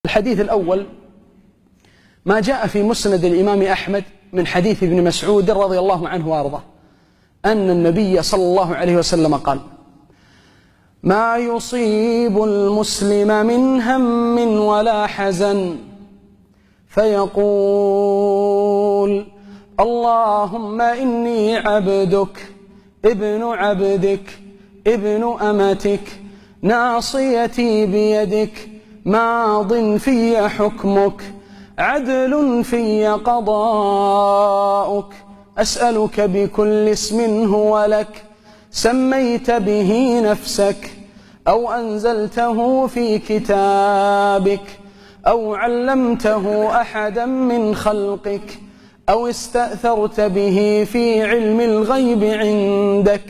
الحديث الأول ما جاء في مسند الإمام أحمد من حديث ابن مسعود رضي الله عنه وارضاه أن النبي صلى الله عليه وسلم قال: ما يصيب المسلم من هم ولا حزن فيقول: اللهم إني عبدك ابن عبدك ابن أمتك ناصيتي بيدك ماض في حكمك عدل في قضاؤك أسألك بكل اسم هو لك سميت به نفسك أو أنزلته في كتابك أو علمته أحدا من خلقك أو استأثرت به في علم الغيب عندك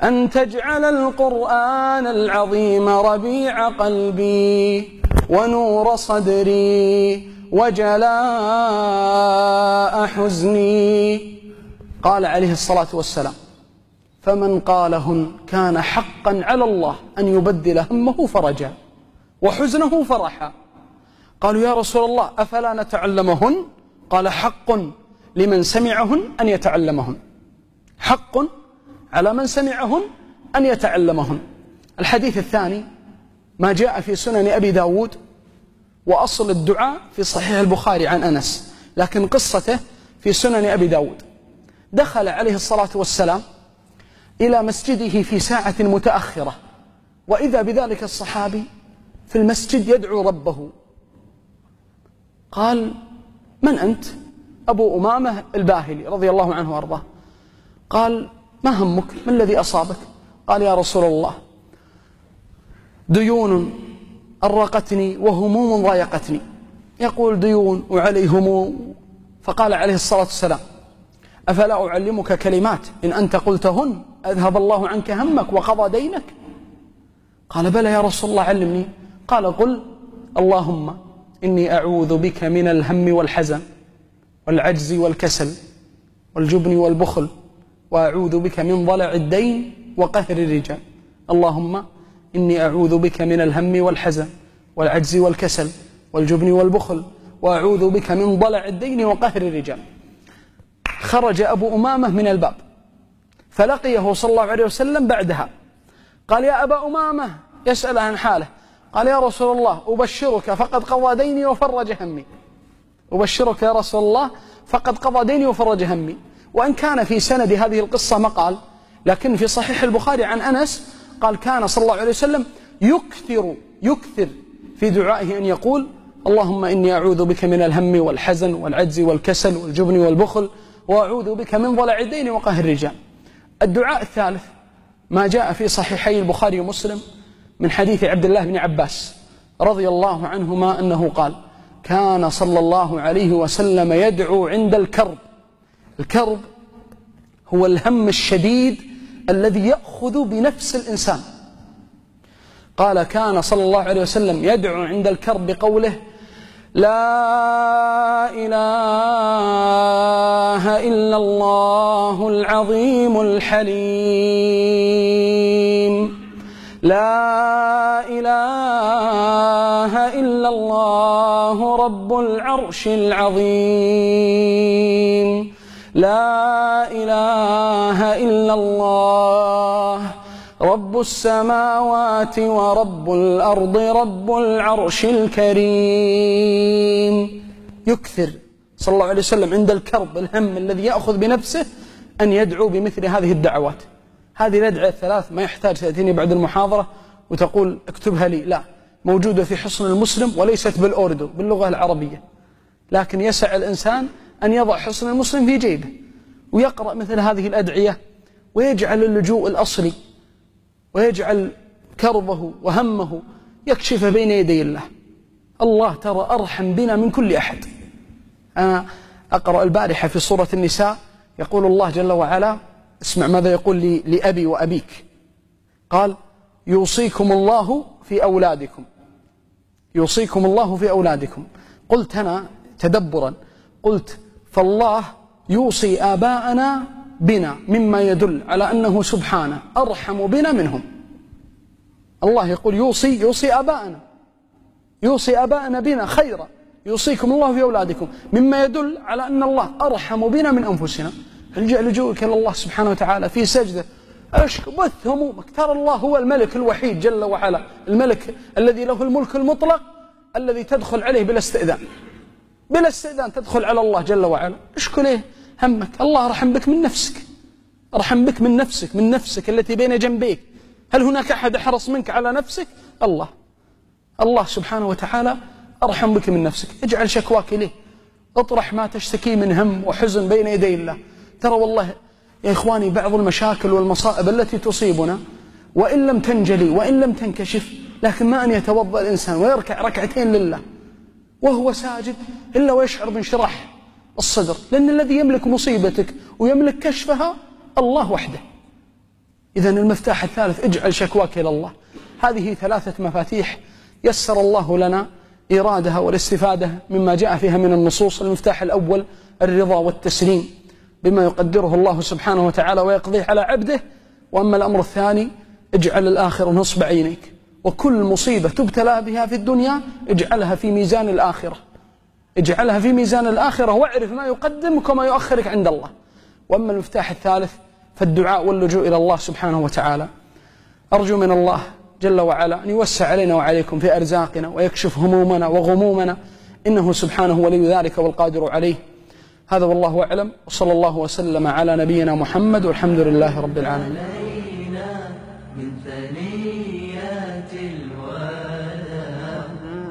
أن تجعل القرآن العظيم ربيع قلبي ونور صدري وجلاء حزني. قال عليه الصلاة والسلام: فمن قالهن كان حقا على الله أن يبدل همه فرجا وحزنه فرحا. قالوا: يا رسول الله أفلا نتعلمهن؟ قال: حق لمن سمعهن أن يتعلمهن، حق على من سمعهن أن يتعلمهن. الحديث الثاني ما جاء في سنن أبي داود، وأصل الدعاء في صحيح البخاري عن أنس، لكن قصته في سنن أبي داود. دخل عليه الصلاة والسلام إلى مسجده في ساعة متأخرة، وإذا بذلك الصحابي في المسجد يدعو ربه. قال: من أنت؟ أبو أمامة الباهلي رضي الله عنه وارضاه. قال: ما همك؟ ما الذي أصابك؟ قال: يا رسول الله ديون أرقتني وهموم ضايقتني. يقول ديون وعلي هموم. فقال عليه الصلاة والسلام: أفلا أعلمك كلمات إن أنت قلتهن أذهب الله عنك همك وقضى دينك؟ قال: بلى يا رسول الله علمني. قال: قل: اللهم إني أعوذ بك من الهم والحزن والعجز والكسل والجبن والبخل وأعوذ بك من ضلع الدين وقهر الرجال. اللهم إني أعوذ بك من الهم والحزن والعجز والكسل والجبن والبخل وأعوذ بك من ضلع الدين وقهر الرجال. خرج أبو أمامة من الباب فلقيه صلى الله عليه وسلم بعدها. قال: يا أبا أمامة، يسأل عن حاله. قال: يا رسول الله أبشرك فقد قضى ديني وفرج همي. أبشرك يا رسول الله فقد قضى ديني وفرج همي. وإن كان في سند هذه القصة مقال، لكن في صحيح البخاري عن أنس قال: كان صلى الله عليه وسلم يكثر في دعائه أن يقول: اللهم إني أعوذ بك من الهم والحزن والعجز والكسل والجبن والبخل وأعوذ بك من ضلع الدين وقهر الرجال. الدعاء الثالث ما جاء في صحيحي البخاري ومسلم من حديث عبد الله بن عباس رضي الله عنهما أنه قال: كان صلى الله عليه وسلم يدعو عند الكرب. الكرب هو الهم الشديد الذي يأخذ بنفس الإنسان. قال: كان صلى الله عليه وسلم يدعو عند الكرب بقوله: لا إله إلا الله العظيم الحليم، لا إله إلا الله رب العرش العظيم، لا إله إلا الله رب السماوات ورب الأرض رب العرش الكريم. يكثر صلى الله عليه وسلم عند الكرب الهم الذي يأخذ بنفسه أن يدعو بمثل هذه الدعوات. هذه الأدعية الثلاث ما يحتاج تأتيني بعد المحاضرة وتقول اكتبها لي، لا، موجودة في حصن المسلم وليست بالأوردو باللغة العربية، لكن يسع الإنسان أن يضع حصن المسلم في جيبه ويقرأ مثل هذه الأدعية ويجعل اللجوء الأصلي ويجعل كربه وهمه يكشف بين يدي الله. الله ترى أرحم بنا من كل أحد. أنا أقرأ البارحة في سورة النساء يقول الله جل وعلا، اسمع ماذا يقول لأبي وأبيك. قال: يوصيكم الله في أولادكم، يوصيكم الله في أولادكم. قلت أنا تدبرا، قلت فالله يوصي آباءنا بنا مما يدل على أنه سبحانه أرحم بنا منهم. الله يقول يوصي آباءنا، يوصي آباءنا بنا خيرا، يوصيكم الله في أولادكم، مما يدل على أن الله أرحم بنا من أنفسنا. لجوءك إلى الله سبحانه وتعالى في سجدة، بث همومك. ترى الله هو الملك الوحيد جل وعلا، الملك الذي له الملك المطلق، الذي تدخل عليه بلا استئذان، بلا استئذان تدخل على الله جل وعلا. اشكو ليه همك؟ الله رحم بك من نفسك، رحم بك من نفسك، من نفسك التي بين جنبيك. هل هناك أحد أحرص منك على نفسك؟ الله. الله سبحانه وتعالى أرحم بك من نفسك. اجعل شكواك إليه، اطرح ما تشتكي من هم وحزن بين يدي الله. ترى والله يا إخواني بعض المشاكل والمصائب التي تصيبنا وإن لم تنجلي وإن لم تنكشف، لكن ما أن يتوضأ الإنسان ويركع ركعتين لله وهو ساجد إلا ويشعر بانشراح الصدر، لأن الذي يملك مصيبتك ويملك كشفها الله وحده. إذن المفتاح الثالث اجعل شكواك إلى الله. هذه 3 مفاتيح يسر الله لنا إيرادها والاستفادة مما جاء فيها من النصوص. المفتاح الأول الرضا والتسليم بما يقدره الله سبحانه وتعالى ويقضيه على عبده. وأما الأمر الثاني اجعل الآخرة نصب عينيك، وكل مصيبة تبتلى بها في الدنيا اجعلها في ميزان الآخرة، اجعلها في ميزان الآخرة، واعرف ما يقدمك وما يؤخرك عند الله. وأما المفتاح الثالث فالدعاء واللجوء إلى الله سبحانه وتعالى. أرجو من الله جل وعلا أن يوسع علينا وعليكم في أرزاقنا ويكشف همومنا وغمومنا، إنه سبحانه ولي ذلك والقادر عليه. هذا والله أعلم، وصلى الله وسلم على نبينا محمد، والحمد لله رب العالمين. من ثنيات الوداع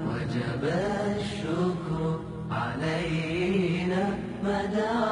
وجب الشكر علينا مدى